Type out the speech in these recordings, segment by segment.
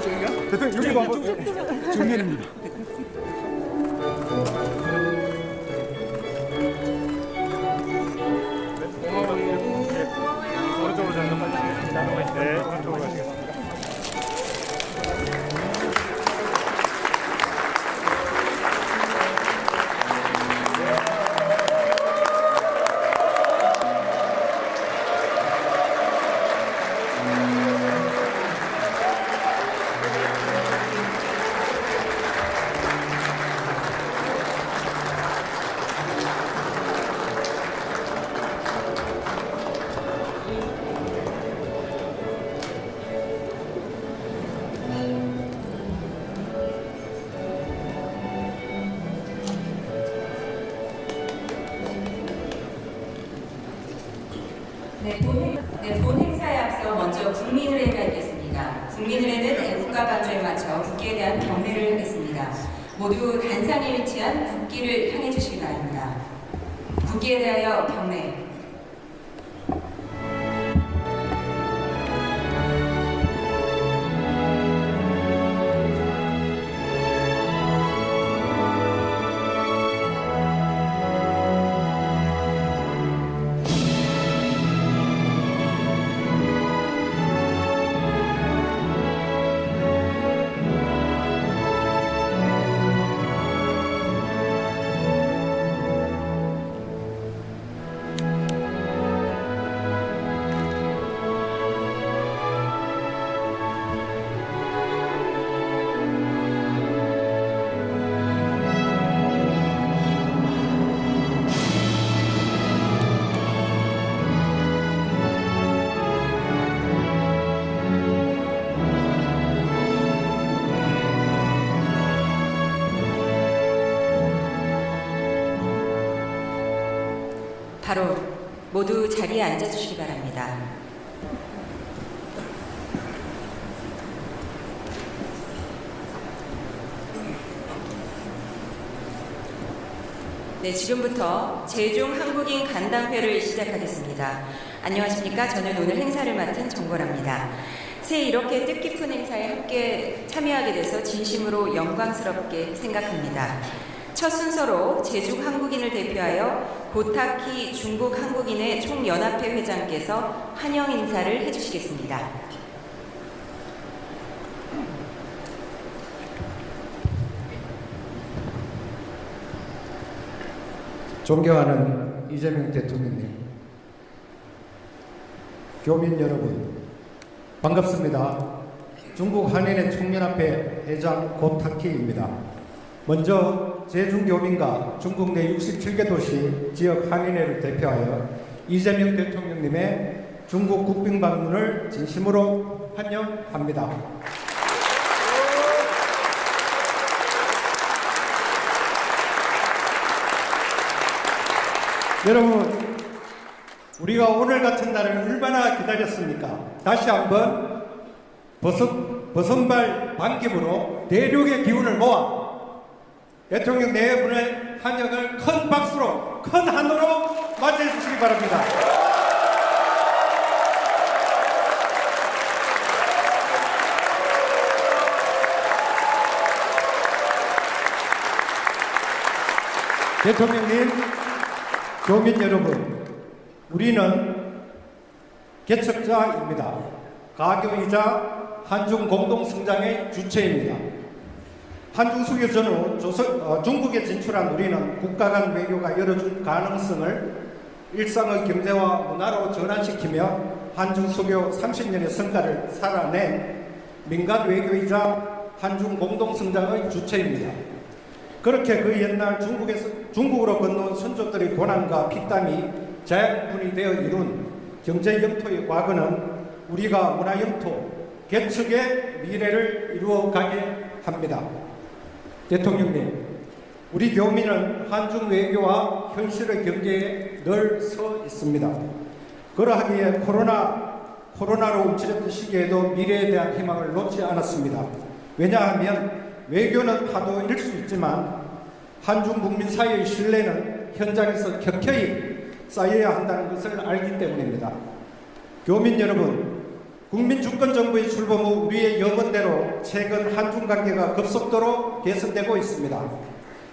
대통령 여기도 한번 정면입니다. 오른쪽으로 잠깐 가시겠습니다. 네, 오른쪽으로 가시겠습니다. 본 행사에 앞서 먼저 국민의례가 있겠습니다. 국민의례는 애국가 반주에 맞춰 국기에 대한 경례를 하겠습니다. 모두 단상에 위치한 국기를 향해 주시기 바랍니다. 국기에 대하여 경례. 바로 모두 자리에 앉아주시기 바랍니다. 네, 지금부터 제중 한국인 간담회를 시작하겠습니다. 안녕하십니까? 저는 오늘 행사를 맡은 정보랍니다. 새해 이렇게 뜻깊은 행사에 함께 참여하게 돼서 진심으로 영광스럽게 생각합니다. 첫 순서로 제중 한국인을 대표하여 고타키 중국 한국인의 총연합회 회장께서 환영 인사를 해주시겠습니다. 존경하는 이재명 대통령님, 교민 여러분, 반갑습니다. 중국 한인의 총연합회 회장 고타키입니다. 먼저 제중교민과 중국 내 67개 도시 지역 한인회를 대표하여 이재명 대통령님의 중국 국빈 방문을 진심으로 환영합니다. 여러분, 우리가 오늘 같은 날을 얼마나 기다렸습니까? 다시 한번 버선발 반김으로 대륙의 기운을 모아 대통령 네 분의 환영을 큰 박수로, 큰 한으로 맞이해 주시기 바랍니다. 대통령님, 교민 여러분, 우리는 개척자입니다. 가교이자 한중 공동성장의 주체입니다. 한중 수교 전후 중국에 진출한 우리는 국가 간 외교가 열어준 가능성을 일상의 경제와 문화로 전환시키며 한중 수교 30년의 성과를 살아낸 민간 외교이자 한중 공동성장의 주체입니다. 그렇게 그 옛날 중국으로 건너온 선조들의 고난과 피땀이 자양분이 되어 이룬 경제 영토의 과거는 우리가 문화 영토, 개척의 미래를 이루어가게 합니다. 대통령님, 우리 교민은 한중 외교와 현실의 경계에 늘 서 있습니다. 그러하기에 코로나로 움츠렸던 시기에도 미래에 대한 희망을 놓지 않았습니다. 왜냐하면 외교는 파도일 수 있지만 한중 국민 사이의 신뢰는 현장에서 격혀이 쌓여야 한다는 것을 알기 때문입니다. 교민 여러분, 국민주권정부의 출범 후 우리의 염원대로 최근 한중 관계가 급속도로 개선되고 있습니다.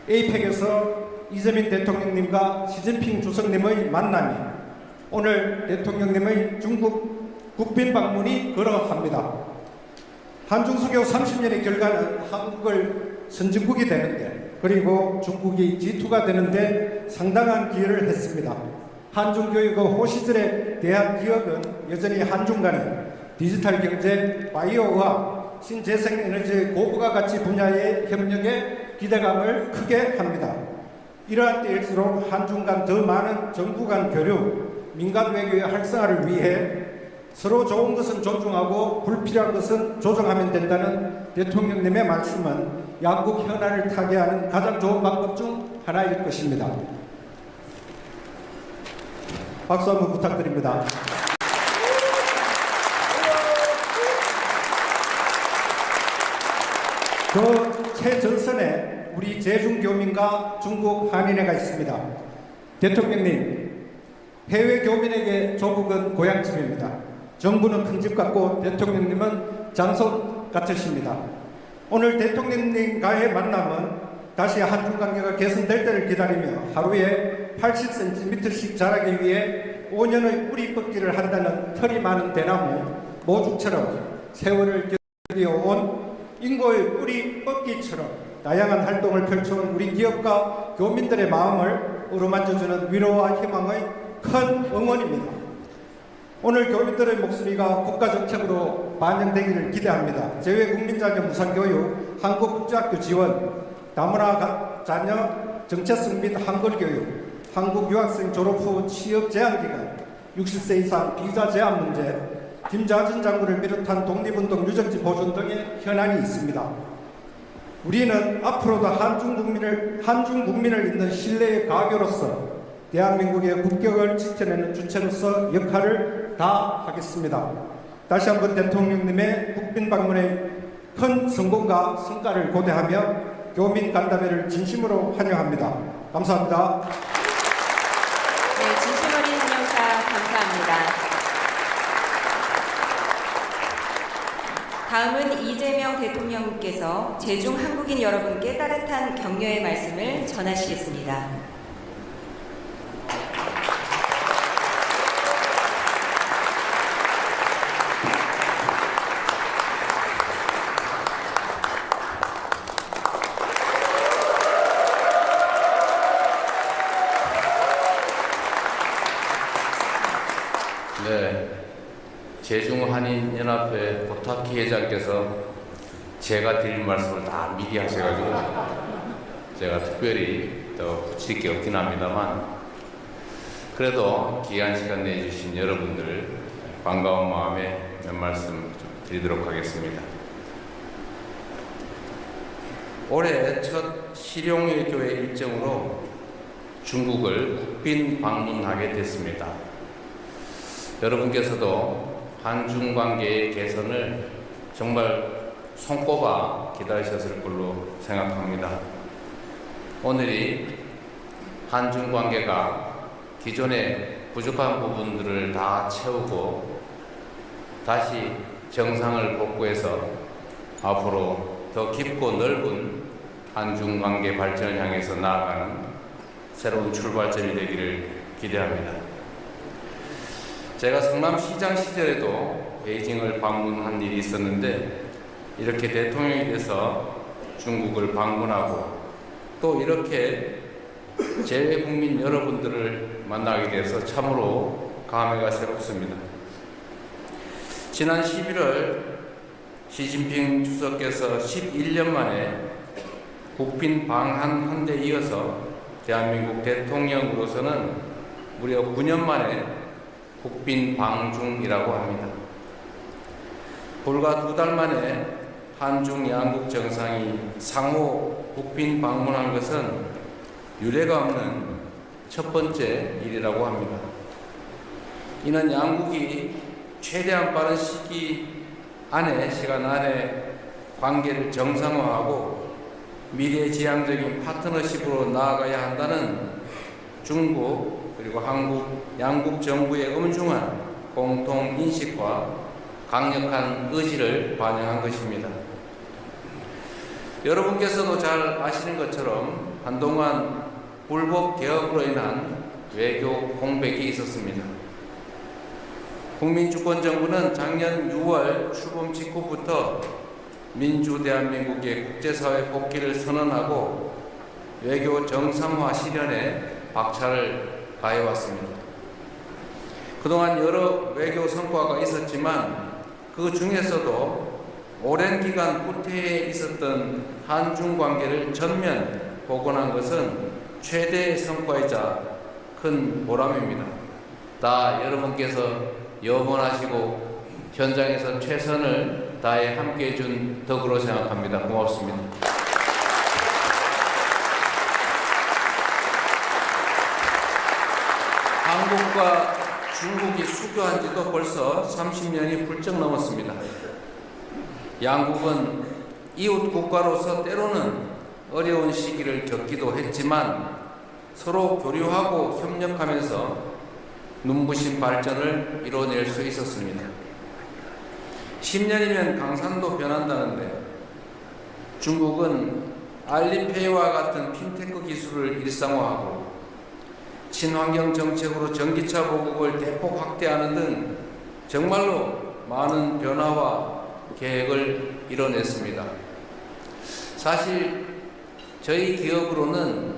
에이펙에서 이재명 대통령님과 시진핑 주석님의 만남이 오늘 대통령님의 중국 국빈 방문이 그러합니다. 한중 수교 30년의 결과는 한국을 선진국이 되는데 그리고 중국이 G2가 되는데 상당한 기여를 했습니다. 한중 교육의 호시절에 대한 기억은 여전히 한중 간의 디지털 경제, 바이오와 신재생에너지의 고부가 가치 분야의 협력에 기대감을 크게 합니다. 이러한 때일수록 한중 간 더 많은 정부 간 교류, 민간 외교의 활성화를 위해 서로 좋은 것은 존중하고 불필요한 것은 조정하면 된다는 대통령님의 말씀은 양국 현안을 타개하는 가장 좋은 방법 중 하나일 것입니다. 박수 한번 부탁드립니다. 그 최전선에 우리 제중교민과 중국 한인회가 있습니다. 대통령님, 해외 교민에게 조국은 고향집입니다. 정부는 큰 집 같고 대통령님은 장손 같으십니다. 오늘 대통령님과의 만남은 다시 한중 관계가 개선될 때를 기다리며 하루에 80cm씩 자라기 위해 5년의 뿌리 뽑기를 한다는 털이 많은 대나무 모죽처럼 세월을 견뎌온 인고의 뿌리 뽑기처럼 다양한 활동을 펼쳐온 우리 기업과 교민들의 마음을 어루만져주는 위로와 희망의 큰 응원입니다. 오늘 교민들의 목소리가 국가정책으로 반영되기를 기대합니다. 재외국민자녀 무상교육, 한국국제학교 지원, 다문화 자녀 정체성 및 한글교육, 한국 유학생 졸업 후 취업 제한기간, 60세 이상 비자 제한 문제, 김자진 장군을 비롯한 독립운동 유적지 보존 등의 현안이 있습니다. 우리는 앞으로도 한중 국민을 잇는 신뢰의 가교로서 대한민국의 국격을 지켜내는 주체로서 역할을 다하겠습니다. 다시 한번 대통령님의 국빈 방문의 큰 성공과 성과를 고대하며 교민 간담회를 진심으로 환영합니다. 감사합니다. 네, 진심 어린 환영사 감사합니다. 다음은 이재명 대통령께서 제중 한국인 여러분께 따뜻한 격려의 말씀을 전하시겠습니다. 네, 제중한인연합회 고타키 회장께서 제가 드릴 말씀을 다 미리 하셔가지고 제가 특별히 더 붙일 게 없긴 합니다만 그래도 귀한 시간 내주신 여러분들 반가운 마음에 몇 말씀 드리도록 하겠습니다. 올해 첫 실용외교회 일정으로 중국을 국빈 방문하게 됐습니다. 여러분께서도 한중 관계의 개선을 정말 손꼽아 기다리셨을 걸로 생각합니다. 오늘이 한중 관계가 기존의 부족한 부분들을 다 채우고 다시 정상을 복구해서 앞으로 더 깊고 넓은 한중 관계 발전을 향해서 나아가는 새로운 출발점이 되기를 기대합니다. 제가 성남시장 시절에도 베이징을 방문한 일이 있었는데 이렇게 대통령이 돼서 중국을 방문하고 또 이렇게 재외국민 여러분들을 만나게 돼서 참으로 감회가 새롭습니다. 지난 11월 시진핑 주석께서 11년 만에 국빈 방한 데 이어서 대한민국 대통령으로서는 무려 9년 만에 국빈 방중이라고 합니다. 불과 2달 만에 한중 양국 정상이 상호 국빈 방문한 것은 유례가 없는 첫 번째 일이라고 합니다. 이는 양국이 최대한 빠른 시간 안에 관계를 정상화하고 미래지향적인 파트너십으로 나아가야 한다는 중국 그리고 한국 양국 정부의 엄중한 공통 인식과 강력한 의지를 반영한 것입니다. 여러분께서도 잘 아시는 것처럼 한동안 불법 개혁으로 인한 외교 공백이 있었습니다. 국민주권정부는 작년 6월 출범 직후부터 민주 대한민국의 국제사회 복귀를 선언하고 외교 정상화 실현에 박차를 가해왔습니다. 그동안 여러 외교 성과가 있었지만 그 중에서도 오랜 기간 후퇴해 있었던 한중 관계를 전면 복원한 것은 최대의 성과이자 큰 보람입니다. 다 여러분께서 염원하시고 현장에서 최선을 다해 함께해 준 덕으로 생각합니다. 고맙습니다. 한국과 중국이 수교한 지도 벌써 30년이 훌쩍 넘었습니다. 양국은 이웃 국가로서 때로는 어려운 시기를 겪기도 했지만 서로 교류하고 협력하면서 눈부신 발전을 이뤄낼 수 있었습니다. 10년이면 강산도 변한다는데 중국은 알리페이와 같은 핀테크 기술을 일상화하고 친환경 정책으로 전기차 보급을 대폭 확대하는 등 정말로 많은 변화와 계획을 이뤄냈습니다. 사실 저희 기업으로는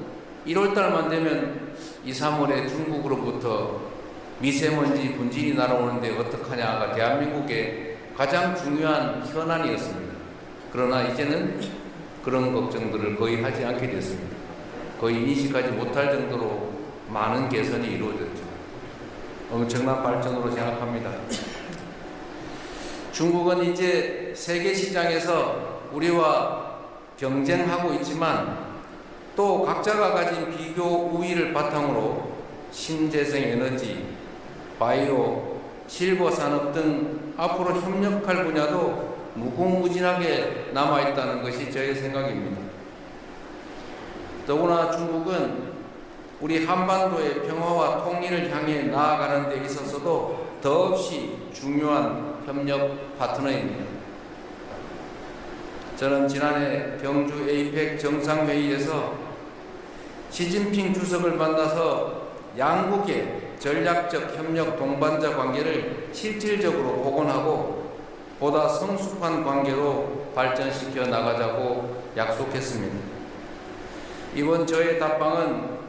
1월달만 되면 2, 3월에 중국으로부터 미세먼지 분진이 날아오는데 어떡하냐가 대한민국의 가장 중요한 현안이었습니다. 그러나 이제는 그런 걱정들을 거의 하지 않게 됐습니다. 거의 인식하지 못할 정도로 많은 개선이 이루어졌죠. 엄청난 발전으로 생각합니다. 중국은 이제 세계 시장에서 우리와 경쟁하고 있지만 또 각자가 가진 비교 우위를 바탕으로 신재생 에너지, 바이오, 실버 산업 등 앞으로 협력할 분야도 무궁무진하게 남아있다는 것이 저의 생각입니다. 더구나 중국은 우리 한반도의 평화와 통일을 향해 나아가는 데 있어서도 더없이 중요한 협력 파트너입니다. 저는 지난해 경주 에이펙 정상회의에서 시진핑 주석을 만나서 양국의 전략적 협력 동반자 관계를 실질적으로 복원하고 보다 성숙한 관계로 발전시켜 나가자고 약속했습니다. 이번 저의 답방은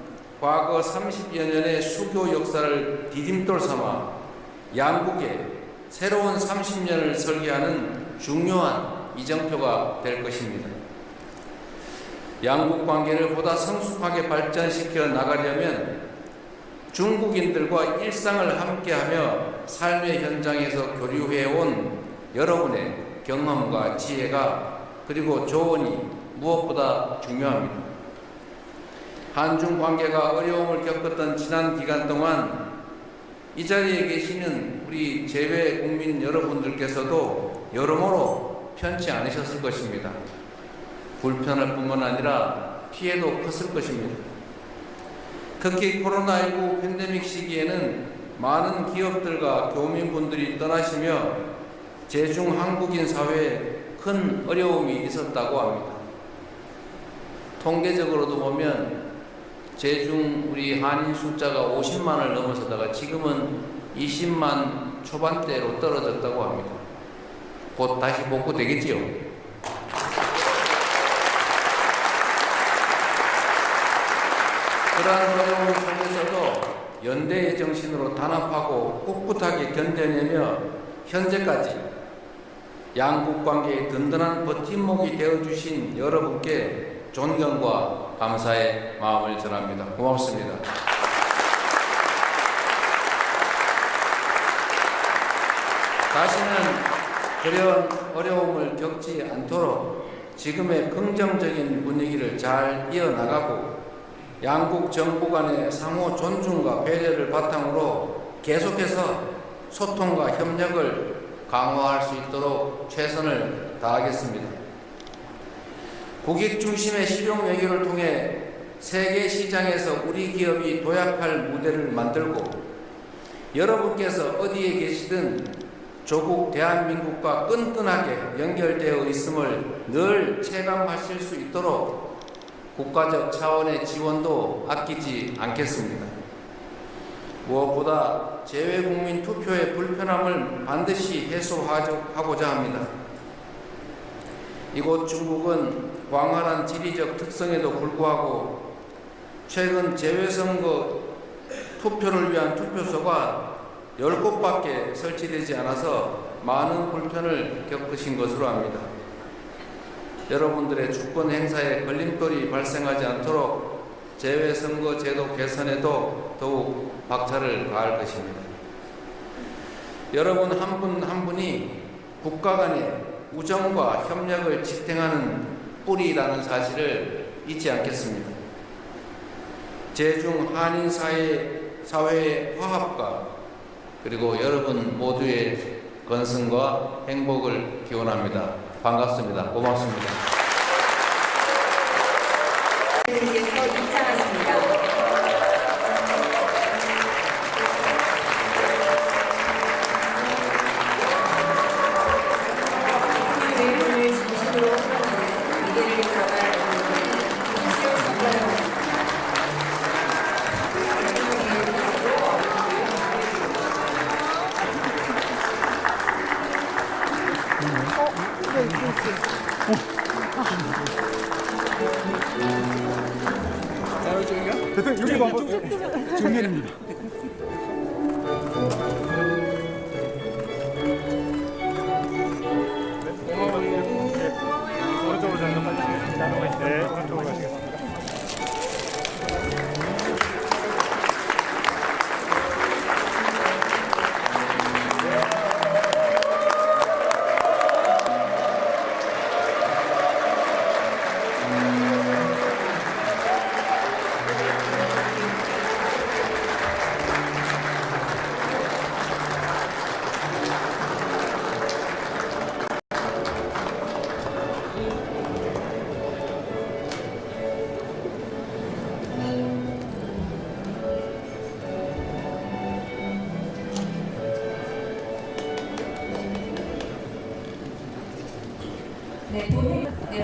과거 30여 년의 수교 역사를 디딤돌 삼아 양국의 새로운 30년을 설계하는 중요한 이정표가 될 것입니다. 양국 관계를 보다 성숙하게 발전시켜 나가려면 중국인들과 일상을 함께하며 삶의 현장에서 교류해온 여러분의 경험과 지혜가 그리고 조언이 무엇보다 중요합니다. 한중 관계가 어려움을 겪었던 지난 기간 동안 이 자리에 계시는 우리 재외 국민 여러분들께서도 여러모로 편치 않으셨을 것입니다. 불편할 뿐만 아니라 피해도 컸을 것입니다. 특히 코로나19 팬데믹 시기에는 많은 기업들과 교민분들이 떠나시며 제중 한국인 사회에 큰 어려움이 있었다고 합니다. 통계적으로도 보면 제중 우리 한인 숫자가 50만을 넘어서다가 지금은 20만 초반대로 떨어졌다고 합니다. 곧 다시 복구되겠지요. 그러한 어려움 속에서도 연대의 정신으로 단합하고 꿋꿋하게 견뎌내며 현재까지 양국 관계의 든든한 버팀목이 되어주신 여러분께 존경과 감사의 마음을 전합니다. 고맙습니다. 다시는 그런 어려움을 겪지 않도록 지금의 긍정적인 분위기를 잘 이어나가고 양국 정부 간의 상호 존중과 배려를 바탕으로 계속해서 소통과 협력을 강화할 수 있도록 최선을 다하겠습니다. 국익 중심의 실용 외교를 통해 세계 시장에서 우리 기업이 도약할 무대를 만들고 여러분께서 어디에 계시든 조국 대한민국과 끈끈하게 연결되어 있음을 늘 체감하실 수 있도록 국가적 차원의 지원도 아끼지 않겠습니다. 무엇보다 재외국민 투표의 불편함을 반드시 해소하고자 합니다. 이곳 중국은 광활한 지리적 특성에도 불구하고 최근 재외선거 투표를 위한 투표소가 10곳밖에 설치되지 않아서 많은 불편을 겪으신 것으로 압니다. 여러분들의 주권 행사에 걸림돌이 발생하지 않도록 재외선거 제도 개선에도 더욱 박차를 가할 것입니다. 여러분 한 분 한 분이 국가 간의 우정과 협력을 지탱하는 뿌리라는 사실을 잊지 않겠습니다. 제중 한인 사회의 화합과 그리고 여러분 모두의 건승과 행복을 기원합니다. 반갑습니다. 고맙습니다. 대통령께서 입장하십니다. 외교를 진심으로 후원하는 미래를 걸어갈 이시영 정관장입니다. 대통령 여기 봐봐. 정면입니다. 오른쪽으로 잠깐만 가시겠습니다. 네, 오른쪽으로 가시겠습니다.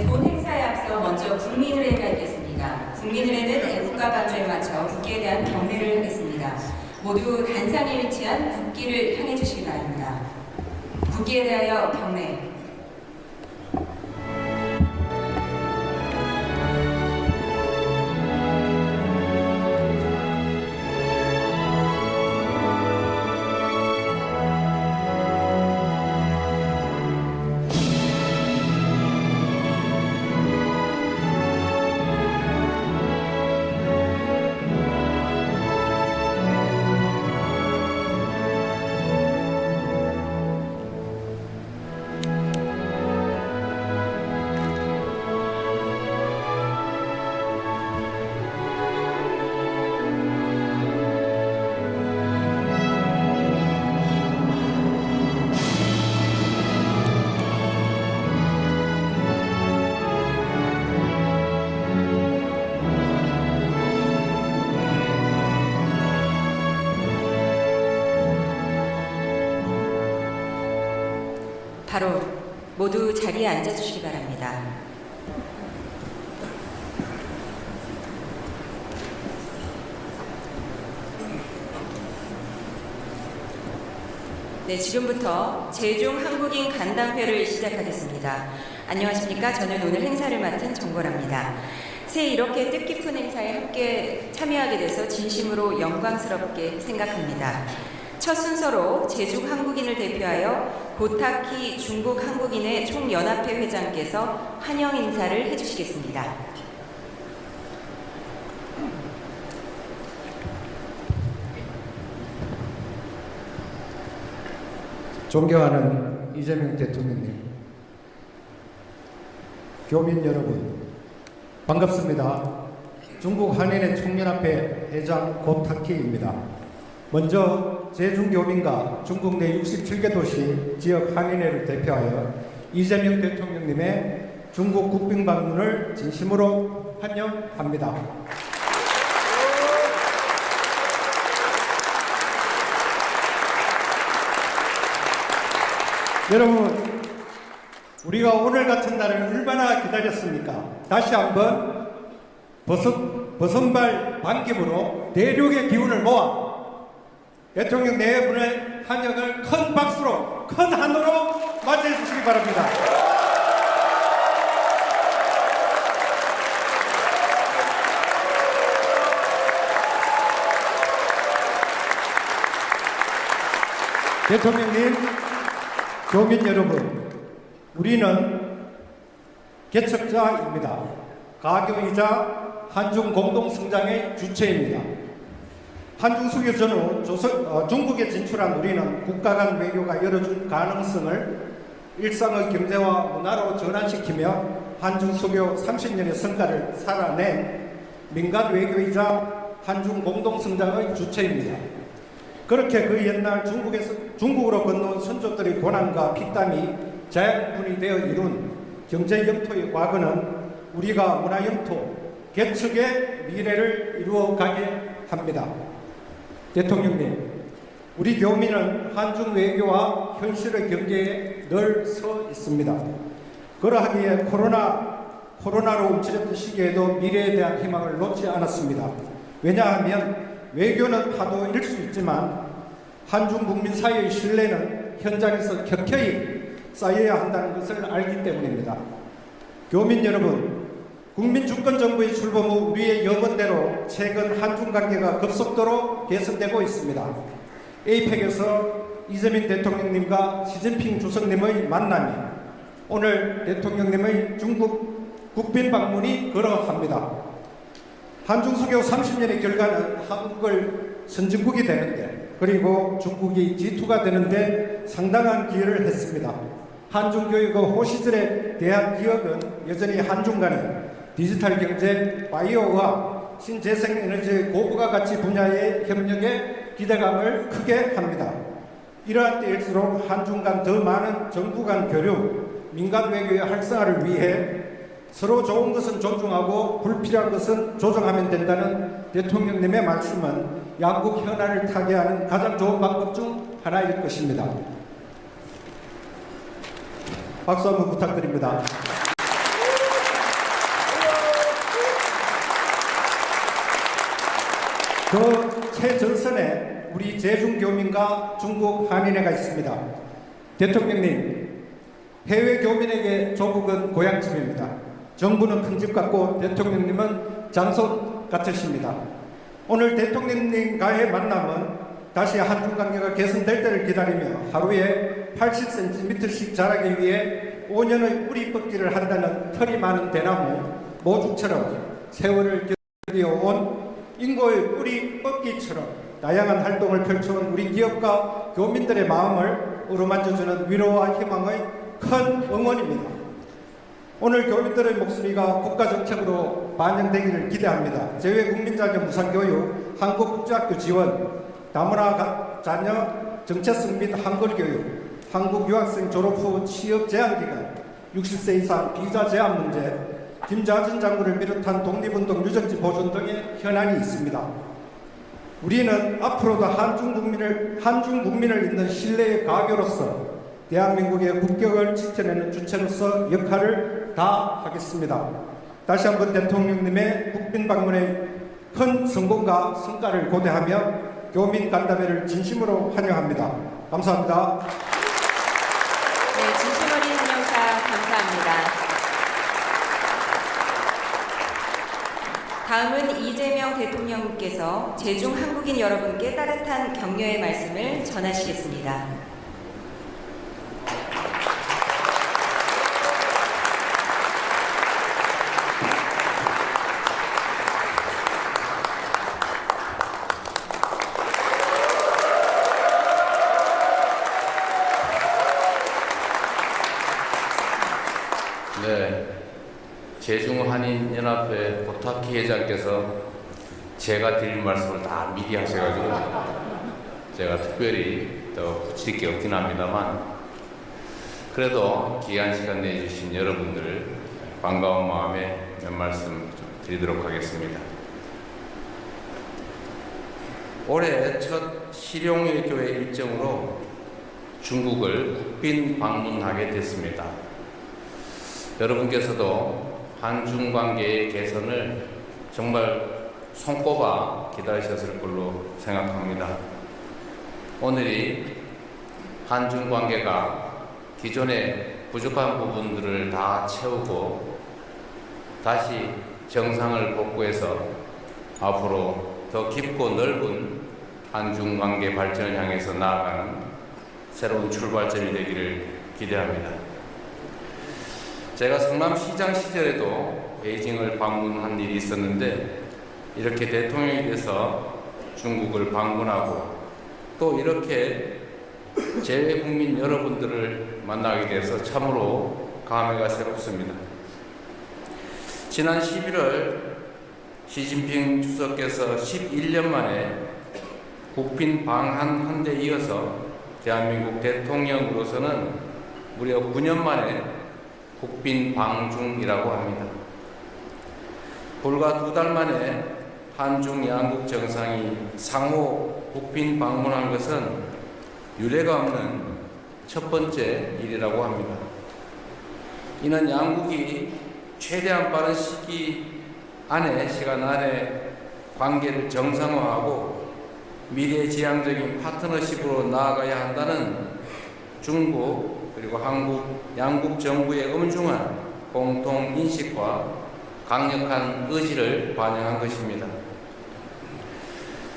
본 행사에 앞서 먼저 국민의례가 있겠습니다. 국민의례는 애국가 반주에 맞춰 국기에 대한 경례를 하겠습니다. 모두 단상에 위치한 국기를 향해 주시기 바랍니다. 국기에 대하여 경례. 바로 모두 자리에 앉아주시기 바랍니다. 네, 지금부터 제중 한국인 간담회를 시작하겠습니다. 안녕하십니까? 저는 오늘 행사를 맡은 정보랍니다. 새해 이렇게 뜻깊은 행사에 함께 참여하게 돼서 진심으로 영광스럽게 생각합니다. 첫 순서로 제중 한국인을 대표하여 고타키 중국 한국인의 총연합회 회장께서 환영 인사를 해주시겠습니다. 존경하는 이재명 대통령님, 교민 여러분, 반갑습니다. 중국 한인의 총연합회 회장 고타키입니다. 먼저 제중교민과 중국 내 67개 도시 지역 한인회를 대표하여 이재명 대통령님의 중국 국빈 방문을 진심으로 환영합니다. 여러분, 우리가 오늘 같은 날을 얼마나 기다렸습니까? 다시 한번 버선발 반깁으로 대륙의 기운을 모아 대통령 네 분의 환영을 큰 박수로, 큰 한으로 맞이해 주시기 바랍니다. 대통령님, 교민 여러분, 우리는 개척자입니다. 가교이자 한중 공동성장의 주체입니다. 한중 수교 전후 중국에 진출한 우리는 국가 간 외교가 열어준 가능성을 일상의 경제와 문화로 전환시키며 한중 수교 30년의 성과를 살아낸 민간 외교이자 한중 공동성장의 주체입니다. 그렇게 그 옛날 중국으로 건너온 선조들의 고난과 피땀이 자양분이 되어 이룬 경제 영토의 과거는 우리가 문화 영토, 개척의 미래를 이루어가게 합니다. 대통령님, 우리 교민은 한중 외교와 현실의 경계에 늘 서 있습니다. 그러하기에 코로나로 움츠렸던 시기에도 미래에 대한 희망을 놓지 않았습니다. 왜냐하면 외교는 파도일 수 있지만 한중 국민 사이의 신뢰는 현장에서 격혀이 쌓여야 한다는 것을 알기 때문입니다. 교민 여러분, 국민주권정부의 출범 후 우리의 여건대로 최근 한중 관계가 급속도로 개선되고 있습니다. 에이펙에서 이재명 대통령님과 시진핑 주석님의 만남이 오늘 대통령님의 중국 국빈 방문이 그러합니다. 한중 수교 30년의 결과는 한국을 선진국이 되는데, 그리고 중국이 G2가 되는데 상당한 기여를 했습니다. 한중 교육의 호시절에 대한 기억은 여전히 한중 간의 디지털 경제, 바이오와 신재생에너지의 고부가 가치 분야의 협력에 기대감을 크게 합니다. 이러한 때일수록 한중 간 더 많은 정부 간 교류, 민간 외교의 활성화를 위해 서로 좋은 것은 존중하고 불필요한 것은 조정하면 된다는 대통령님의 말씀은 양국 현안을 타개하는 가장 좋은 방법 중 하나일 것입니다. 박수 한번 부탁드립니다. 그 최전선에 우리 제중교민과 중국 한인회가 있습니다. 대통령님, 해외 교민에게 조국은 고향집입니다. 정부는 큰 집 같고 대통령님은 장손 같으십니다. 오늘 대통령님과의 만남은 다시 한중 관계가 개선될 때를 기다리며 하루에 80cm씩 자라기 위해 5년의 뿌리 뻗기를 한다는 털이 많은 대나무 모죽처럼 세월을 견뎌온 인고의 뿌리 뻗기처럼 다양한 활동을 펼쳐온 우리 기업과 교민들의 마음을 어루만져주는 위로와 희망의 큰 응원입니다. 오늘 교민들의 목소리가 국가정책으로 반영되기를 기대합니다. 재외국민자격 무상교육, 한국국제학교 지원, 다문화 자녀 정체성 및 한글교육, 한국 유학생 졸업 후 취업 제한기간, 60세 이상 비자 제한 문제, 김자진 장군을 비롯한 독립운동 유적지 보존 등의 현안이 있습니다. 우리는 앞으로도 한중 국민을 잇는 신뢰의 가교로서 대한민국의 국격을 지켜내는 주체로서 역할을 다하겠습니다. 다시 한번 대통령님의 국빈 방문의 큰 성공과 성과를 고대하며 교민 간담회를 진심으로 환영합니다. 감사합니다. 네, 진심 어린 환영사 감사합니다. 다음은 이재명 대통령께서 제중 한국인 여러분께 따뜻한 격려의 말씀을 전하시겠습니다. 네, 제중한인연합회 고타키 회장께서 제가 드릴 말씀을 다 미리 하셔가지고 제가 특별히 더 붙일 게 없긴 합니다만, 그래도 귀한 시간 내주신 여러분들 반가운 마음에 몇 말씀 드리도록 하겠습니다. 올해 첫 실용일교회 일정으로 중국을 국빈 방문하게 됐습니다. 여러분께서도 한중 관계의 개선을 정말 손꼽아 기다리셨을 걸로 생각합니다. 오늘이 한중 관계가 기존의 부족한 부분들을 다 채우고 다시 정상을 복구해서 앞으로 더 깊고 넓은 한중 관계 발전을 향해서 나아가는 새로운 출발점이 되기를 기대합니다. 제가 성남시장 시절에도 베이징을 방문한 일이 있었는데 이렇게 대통령이 돼서 중국을 방문하고 또 이렇게 재외국민 여러분들을 만나게 돼서 참으로 감회가 새롭습니다. 지난 11월 시진핑 주석께서 11년 만에 국빈 방한 데 이어서 대한민국 대통령으로서는 무려 9년 만에 국빈 방중이라고 합니다. 불과 2달 만에 한중 양국 정상이 상호 국빈 방문한 것은 유례가 없는 첫 번째 일이라고 합니다. 이는 양국이 최대한 빠른 시간 안에 관계를 정상화하고 미래지향적인 파트너십으로 나아가야 한다는 중국 그리고 한국 양국 정부의 엄중한 공통 인식과 강력한 의지를 반영한 것입니다.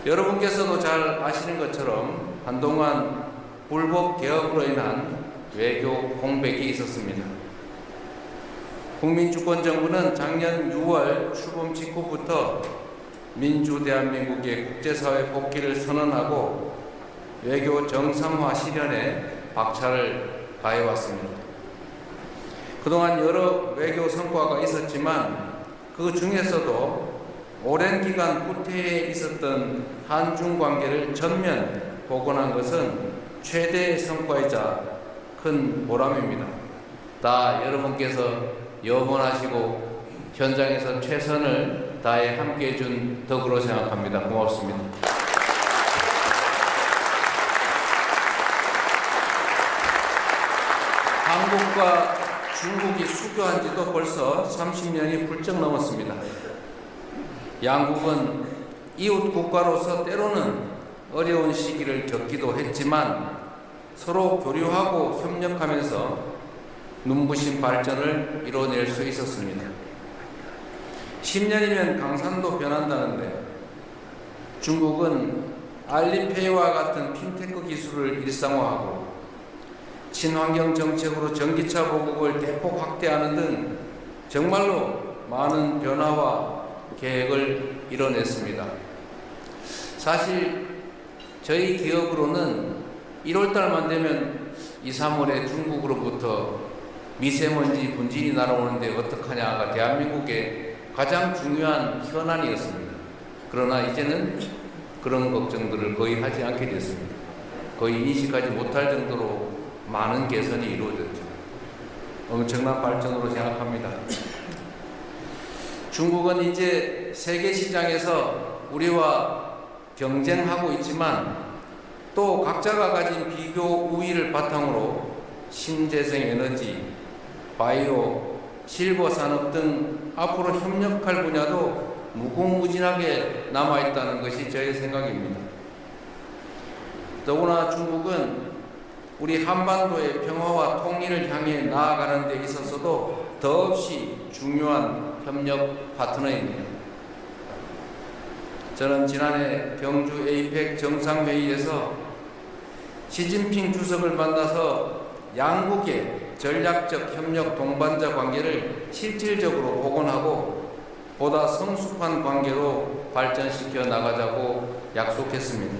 여러분께서도 잘 아시는 것처럼 한동안 불법 개혁으로 인한 외교 공백이 있었습니다. 국민주권정부는 작년 6월 출범 직후부터 민주 대한민국의 국제사회 복귀를 선언하고 외교 정상화 실현에 박차를 가해왔습니다. 그동안 여러 외교 성과가 있었지만 그 중에서도 오랜 기간 후퇴해 있었던 한중 관계를 전면 복원한 것은 최대의 성과이자 큰 보람입니다. 다 여러분께서 염원하시고 현장에서 최선을 다해 함께해 준 덕으로 생각합니다. 고맙습니다. 한국과 중국이 수교한 지도 벌써 30년이 훌쩍 넘었습니다. 양국은 이웃 국가로서 때로는 어려운 시기를 겪기도 했지만 서로 교류하고 협력하면서 눈부신 발전을 이뤄낼 수 있었습니다. 10년이면 강산도 변한다는데 중국은 알리페이와 같은 핀테크 기술을 일상화하고 친환경 정책으로 전기차 보급을 대폭 확대하는 등 정말로 많은 변화와 계획을 이뤄냈습니다. 사실 저희 기업으로는 1월달만 되면 2, 3월에 중국으로부터 미세먼지 분진이 날아오는데 어떡하냐가 대한민국의 가장 중요한 현안이었습니다. 그러나 이제는 그런 걱정들을 거의 하지 않게 됐습니다. 거의 인식하지 못할 정도로 많은 개선이 이루어졌죠. 엄청난 발전으로 생각합니다. 중국은 이제 세계 시장에서 우리와 경쟁하고 있지만 또 각자가 가진 비교 우위를 바탕으로 신재생 에너지, 바이오, 실버 산업 등 앞으로 협력할 분야도 무궁무진하게 남아있다는 것이 저의 생각입니다. 더구나 중국은 우리 한반도의 평화와 통일을 향해 나아가는 데 있어서도 더없이 중요한 협력 파트너입니다. 저는 지난해 경주 에이펙 정상회의에서 시진핑 주석을 만나서 양국의 전략적 협력 동반자 관계를 실질적으로 복원하고 보다 성숙한 관계로 발전시켜 나가자고 약속했습니다.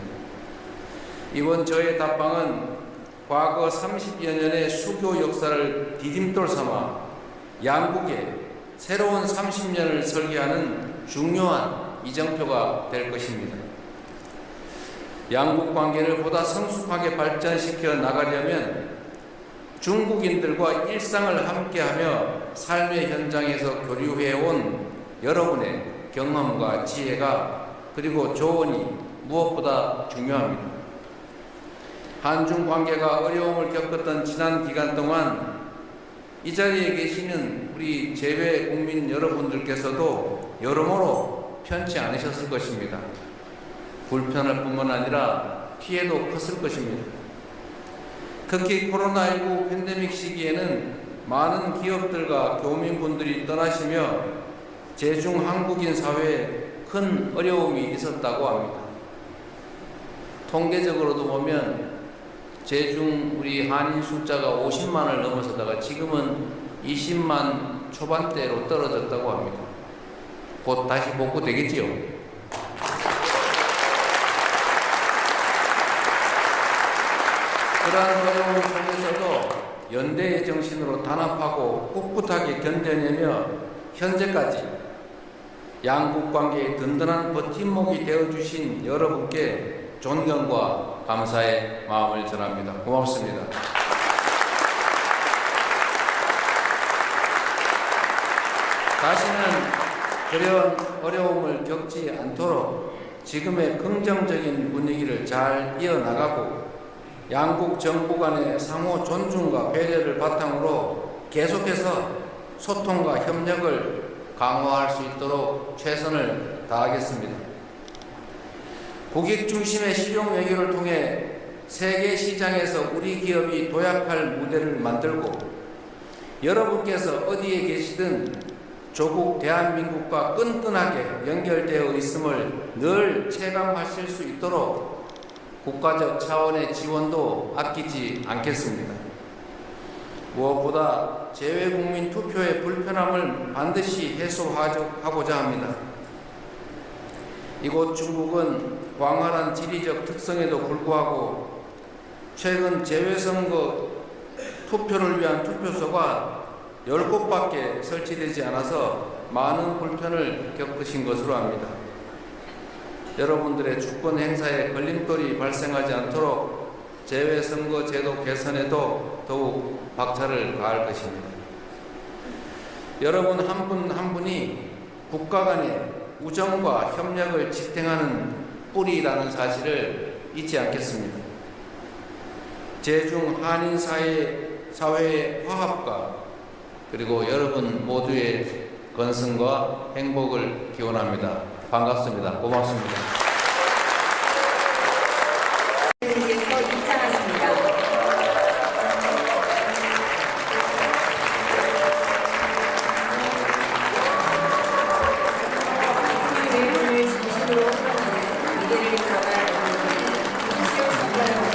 이번 저의 답방은 과거 30여 년의 수교 역사를 디딤돌 삼아 양국의 새로운 30년을 설계하는 중요한 이정표가 될 것입니다. 양국 관계를 보다 성숙하게 발전시켜 나가려면 중국인들과 일상을 함께하며 삶의 현장에서 교류해온 여러분의 경험과 지혜가 그리고 조언이 무엇보다 중요합니다. 한중 관계가 어려움을 겪었던 지난 기간 동안 이 자리에 계시는 우리 재외 국민 여러분들께서도 여러모로 편치 않으셨을 것입니다. 불편할 뿐만 아니라 피해도 컸을 것입니다. 특히 코로나19 팬데믹 시기에는 많은 기업들과 교민분들이 떠나시며 제중 한국인 사회에 큰 어려움이 있었다고 합니다. 통계적으로도 보면 제중 우리 한인 숫자가 50만을 넘어서다가 지금은 20만 초반대로 떨어졌다고 합니다. 곧 다시 복구되겠지요. 그러한 어려움 속에서도 연대의 정신으로 단합하고 꿋꿋하게 견뎌내며 현재까지 양국 관계의 든든한 버팀목이 되어주신 여러분께 존경과 감사의 마음을 전합니다. 고맙습니다. 다시는 그런 어려움을 겪지 않도록 지금의 긍정적인 분위기를 잘 이어나가고 양국 정부 간의 상호 존중과 배려를 바탕으로 계속해서 소통과 협력을 강화할 수 있도록 최선을 다하겠습니다. 국익 중심의 실용 외교를 통해 세계 시장에서 우리 기업이 도약할 무대를 만들고 여러분께서 어디에 계시든 조국 대한민국과 끈끈하게 연결되어 있음을 늘 체감하실 수 있도록 국가적 차원의 지원도 아끼지 않겠습니다. 무엇보다 재외국민 투표의 불편함을 반드시 해소하고자 합니다. 이곳 중국은 광활한 지리적 특성에도 불구하고 최근 재외선거 투표를 위한 투표소가 10곳밖에 설치되지 않아서 많은 불편을 겪으신 것으로 압니다. 여러분들의 주권 행사에 걸림돌이 발생하지 않도록 재외선거 제도 개선에도 더욱 박차를 가할 것입니다. 여러분 한 분 한 분이 국가 간의 우정과 협력을 지탱하는 뿌리라는 사실을 잊지 않겠습니다. 제중 한인 사회의 화합과 그리고 여러분 모두의 건승과 행복을 기원합니다. 반갑습니다. 고맙습니다. 님께서 입장하십니다. 그 외로움을 진심으로 풀어내는 미래를 들어갈 김시호 전문가입니다.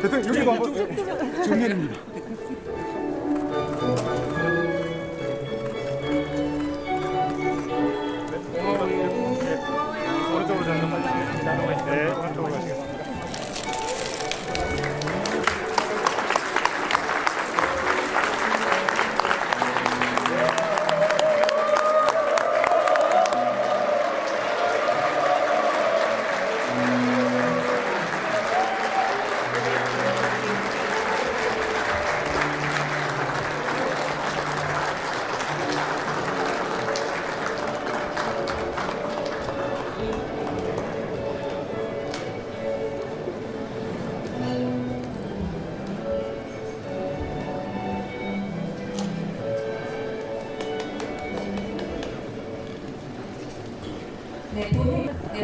대통령 여기도 한번 정면입니다. 오른쪽으로 잠깐 가시겠습니다. 네, 오른쪽으로 가시겠습니다.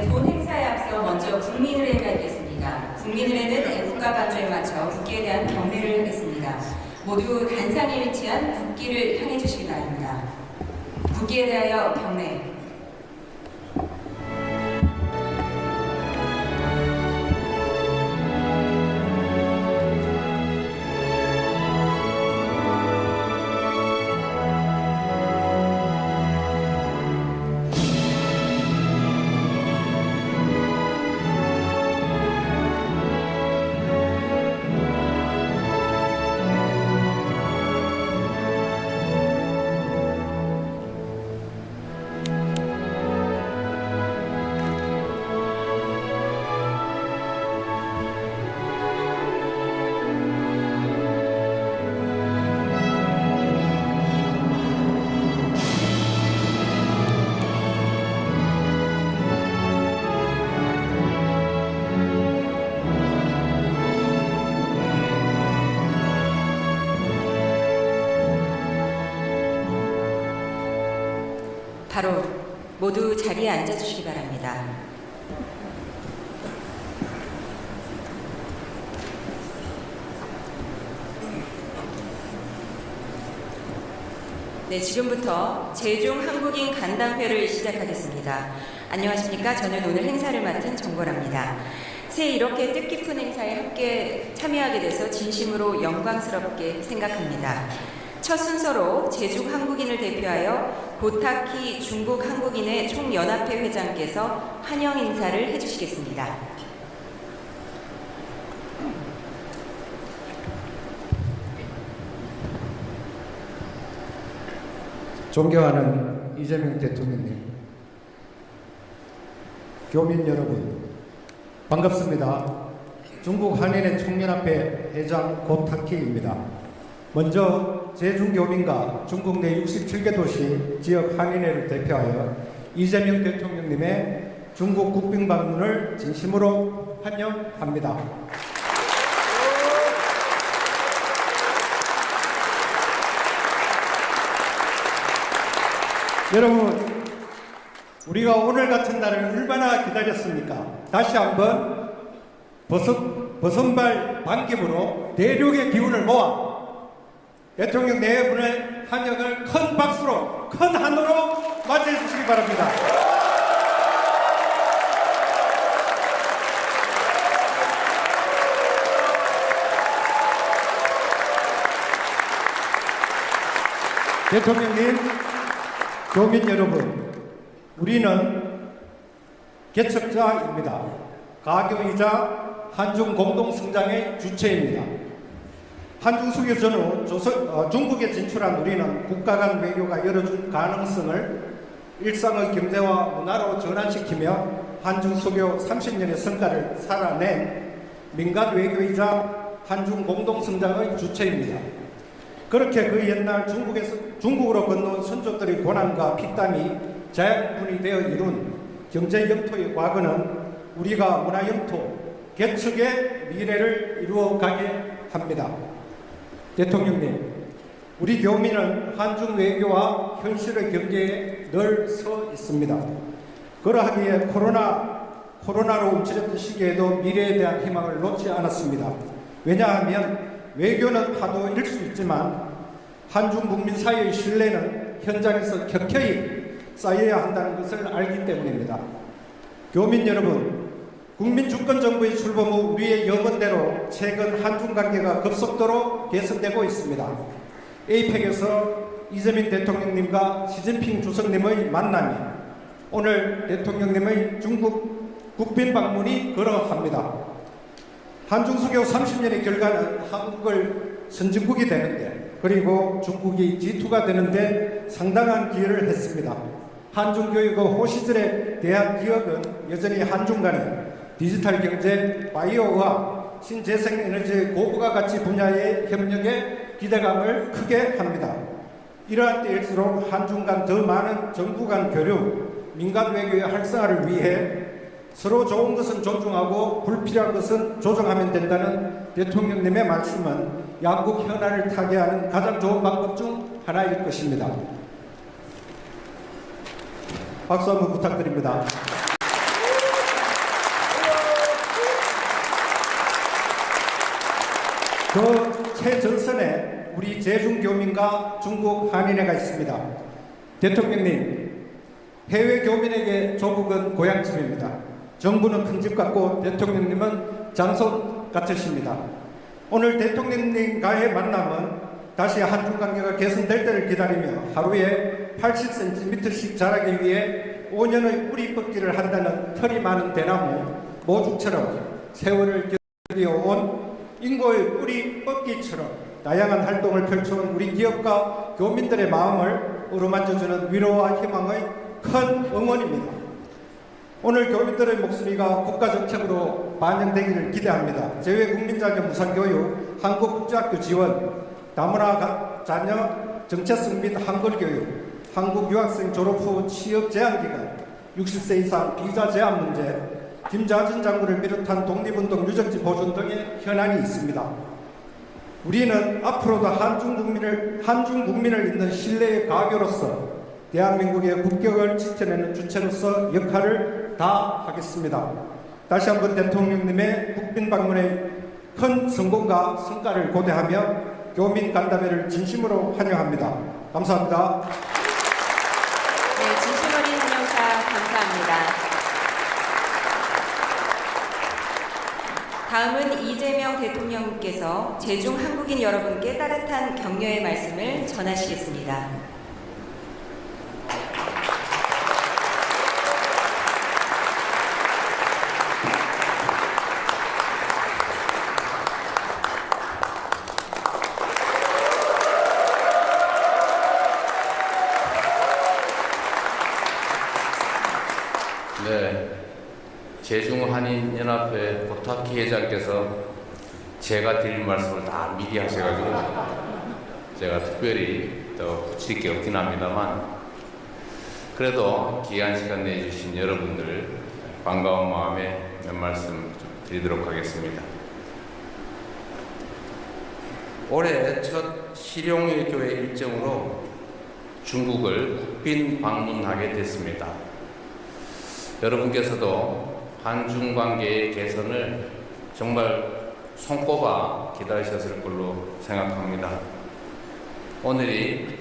본 행사에 앞서 먼저 국민의례가 있겠습니다. 국민의례는 애국가 반주에 맞춰 국기에 대한 경례를 하겠습니다. 모두 단상에 위치한 국기를 향해 주시기 바랍니다. 국기에 대하여 경례. 바로 모두 자리에 앉아주시기 바랍니다. 네, 지금부터 제중 한국인 간담회를 시작하겠습니다. 안녕하십니까? 저는 오늘 행사를 맡은 정보랍니다. 새해 이렇게 뜻깊은 행사에 함께 참여하게 돼서 진심으로 영광스럽게 생각합니다. 첫 순서로 제중 한국인을 대표하여 고타키 중국 한국인의 총연합회 회장께서 환영 인사를 해주시겠습니다. 존경하는 이재명 대통령님, 교민 여러분, 반갑습니다. 중국 한인의 총연합회 회장 고타키입니다. 먼저 제중교민과 중국 내 67개 도시 지역 한인회를 대표하여 이재명 대통령님의 중국 국빈 방문을 진심으로 환영합니다. 여러분, 우리가 오늘 같은 날을 얼마나 기다렸습니까? 다시 한번 버선발 반김으로 대륙의 기운을 모아 대통령 네 분의 환영을 큰 박수로, 큰 한으로 맞이해 주시기 바랍니다. 대통령님, 교민 여러분, 우리는 개척자입니다. 가교이자 한중 공동성장의 주체입니다. 한중 수교 전후 중국에 진출한 우리는 국가 간 외교가 열어준 가능성을 일상의 경제와 문화로 전환시키며 한중 수교 30년의 성과를 살아낸 민간 외교이자 한중 공동성장의 주체입니다. 그렇게 그 옛날 중국으로 건너온 선조들의 고난과 피땀이 자양분이 되어 이룬 경제 영토의 과거는 우리가 문화 영토, 개척의 미래를 이루어가게 합니다. 대통령님, 우리 교민은 한중 외교와 현실의 경계에 늘 서 있습니다. 그러하기에 코로나로 움츠렸던 시기에도 미래에 대한 희망을 놓지 않았습니다. 왜냐하면 외교는 파도일 수 있지만 한중 국민 사이의 신뢰는 현장에서 격혀이 쌓여야 한다는 것을 알기 때문입니다. 교민 여러분, 국민주권정부의 출범 후 우리의 염원대로 최근 한중 관계가 급속도로 개선되고 있습니다. 에이펙에서 이재명 대통령님과 시진핑 주석님의 만남이 오늘 대통령님의 중국 국빈 방문이 그러합니다. 한중 수교 30년의 결과는 한국을 선진국이 되는데, 그리고 중국이 G2가 되는데 상당한 기여를 했습니다. 한중 교육의 호시절에 대한 기억은 여전히 한중 간의 디지털 경제, 바이오의학, 신재생에너지의 고부가 가치 분야의 협력에 기대감을 크게 합니다. 이러한 때일수록 한중 간 더 많은 정부 간 교류, 민간 외교의 활성화를 위해 서로 좋은 것은 존중하고 불필요한 것은 조정하면 된다는 대통령님의 말씀은 양국 현안을 타개하는 가장 좋은 방법 중 하나일 것입니다. 박수 한번 부탁드립니다. 그 최전선에 우리 제중교민과 중국 한인회가 있습니다. 대통령님, 해외 교민에게 조국은 고향집입니다. 정부는 큰 집 같고 대통령님은 장손 같으십니다. 오늘 대통령님과의 만남은 다시 한중 관계가 개선될 때를 기다리며 하루에 80cm씩 자라기 위해 5년의 뿌리 뽑기를 한다는 털이 많은 대나무 모죽처럼 세월을 견뎌온 인고의 뿌리 뽑기처럼 다양한 활동을 펼쳐온 우리 기업과 교민들의 마음을 어루만져주는 위로와 희망의 큰 응원입니다. 오늘 교민들의 목소리가 국가정책으로 반영되기를 기대합니다. 재외국민자격 무상교육, 한국국제학교 지원, 다문화 자녀 정체성 및 한글교육, 한국 유학생 졸업 후 취업 제한기간, 60세 이상 비자 제한 문제, 김자진 장군을 비롯한 독립운동 유적지 보존 등의 현안이 있습니다. 우리는 앞으로도 한중 국민을 잇는 신뢰의 가교로서 대한민국의 국격을 지켜내는 주체로서 역할을 다하겠습니다. 다시 한번 대통령님의 국빈 방문의 큰 성공과 성과를 고대하며 교민 간담회를 진심으로 환영합니다. 감사합니다. 네, 진심 어린 환영사 감사합니다. 다음은 이재명 대통령께서 제중 한국인 여러분께 따뜻한 격려의 말씀을 전하시겠습니다. 네, 제중한인연합회 고타키 회장께서 제가 드릴 말씀을 다 미리 하셔가지고 제가 특별히 더 붙일 게 없긴 합니다만, 그래도 귀한 시간 내주신 여러분들 반가운 마음에 몇 말씀 드리도록 하겠습니다. 올해 첫 실용외교회 일정으로 중국을 국빈 방문하게 됐습니다. 여러분께서도 한중 관계의 개선을 정말 손꼽아 기다리셨을 걸로 생각합니다. 오늘이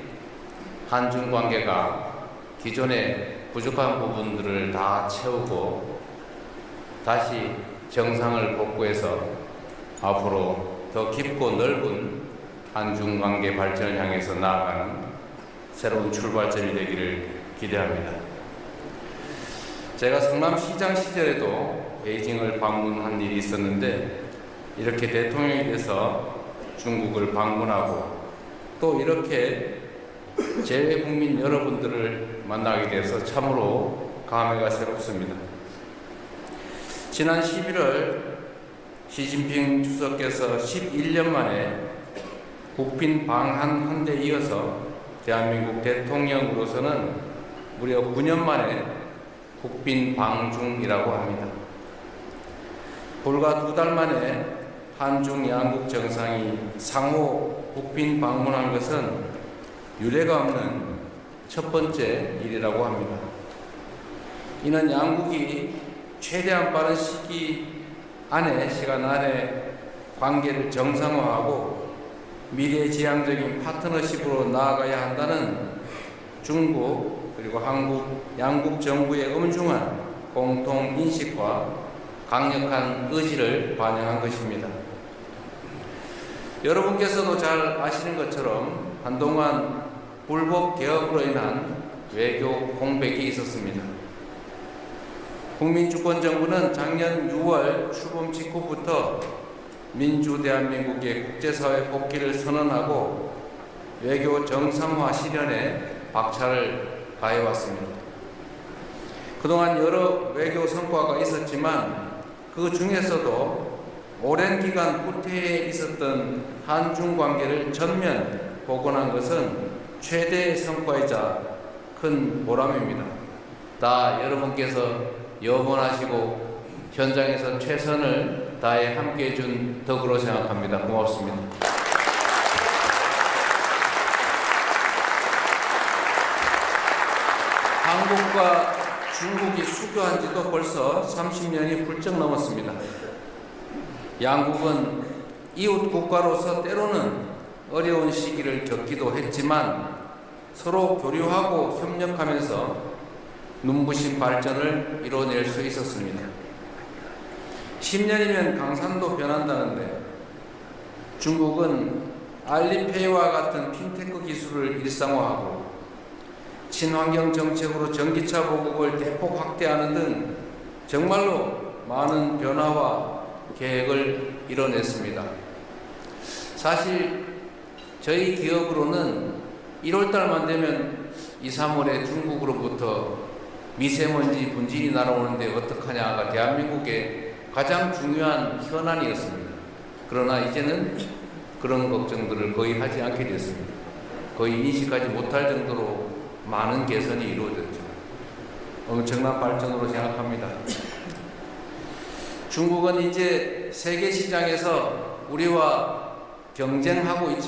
한중 관계가 기존의 부족한 부분들을 다 채우고 다시 정상을 복구해서 앞으로 더 깊고 넓은 한중 관계 발전을 향해서 나아가는 새로운 출발점이 되기를 기대합니다. 제가 성남시장 시절에도 베이징을 방문한 일이 있었는데, 이렇게 대통령이 돼서 중국을 방문하고 또 이렇게 재외국민 여러분들을 만나게 돼서 참으로 감회가 새롭습니다. 지난 11월 시진핑 주석께서 11년 만에 국빈 방한 데 이어서 대한민국 대통령으로서는 무려 9년 만에 국빈 방중이라고 합니다. 불과 2달 만에 한중 양국 정상이 상호 국빈 방문한 것은 유례가 없는 첫 번째 일이라고 합니다. 이는 양국이 최대한 빠른 시간 안에 관계를 정상화하고 미래지향적인 파트너십으로 나아가야 한다는 중국 그리고 한국 양국 정부의 엄중한 공통 인식과 강력한 의지를 반영한 것입니다. 여러분께서도 잘 아시는 것처럼 한동안 불법 개혁으로 인한 외교 공백이 있었습니다. 국민주권정부는 작년 6월 출범 직후부터 민주 대한민국의 국제사회 복귀를 선언하고 외교 정상화 실현에 박차를 가해왔습니다. 그동안 여러 외교 성과가 있었지만 그 중에서도 오랜 기간 후퇴해 있었던 한중 관계를 전면 복원한 것은 최대의 성과이자 큰 보람입니다. 다 여러분께서 염원하시고 현장에서 최선을 다해 함께해 준 덕으로 생각합니다. 고맙습니다. 한국과 중국이 수교한 지도 벌써 30년이 훌쩍 넘었습니다. 양국은 이웃 국가로서 때로는 어려운 시기를 겪기도 했지만 서로 교류하고 협력하면서 눈부신 발전을 이뤄낼 수 있었습니다. 10년이면 강산도 변한다는데 중국은 알리페이와 같은 핀테크 기술을 일상화하고 친환경 정책으로 전기차 보급을 대폭 확대하는 등 정말로 많은 변화와 계획을 이뤄냈습니다. 사실 저희 기업으로는 1월달만 되면 2, 3월에 중국으로부터 미세먼지 분진이 날아오는데 어떡하냐가 대한민국의 가장 중요한 현안이었습니다. 그러나 이제는 그런 걱정들을 거의 하지 않게 됐습니다. 거의 인식하지 못할 정도로 많은 개선이 이루어졌죠. 엄청난 발전으로 생각합니다. 중국은 이제 세계 시장에서 우리와 경쟁하고 있지